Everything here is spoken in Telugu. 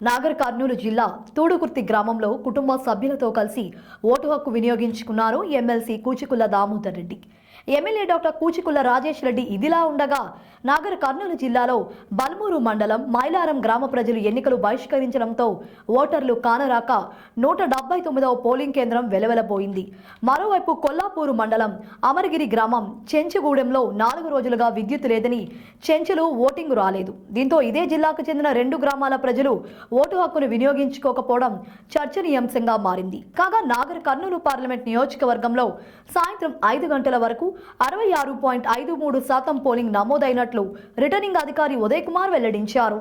నాగర్ కర్నూలు జిల్లా తూడుకుర్తి గ్రామంలో కుటుంబ సభ్యులతో కలిసి ఓటు హక్కు వినియోగించుకున్నారు MLC Kuchukulla Damodar Reddy. MLA doctor Kuchukulla Rajesh Reddy ఇదిలా ఉండగా నాగర్ కర్నూలు జిల్లాలో బల్మూరు మండలం మైలారం గ్రామ ప్రజలు ఎన్నికలు బహిష్కరించడంతో ఓటర్లు కానరాక 179వ పోలింగ్ కేంద్రం వెలవెలబోయింది. మరోవైపు కొల్లాపూరు మండలం అమరగిరి గ్రామం చెంచుగూడెంలో 4 రోజులుగా విద్యుత్ లేదని చెంచులు ఓటింగ్ రాలేదు. దీంతో ఇదే జిల్లాకు చెందిన 2 గ్రామాల ప్రజలు ఓటు హక్కును వినియోగించుకోకపోవడం చర్చనీయాంశంగా మారింది. కాగా నాగర్ కర్నూలు పార్లమెంట్ నియోజకవర్గంలో సాయంత్రం 5 గంటల వరకు 66.53% పోలింగ్ నమోదైనట్లు రిటర్నింగ్ అధికారి ఉదయ్ కుమార్ వెల్లడించారు.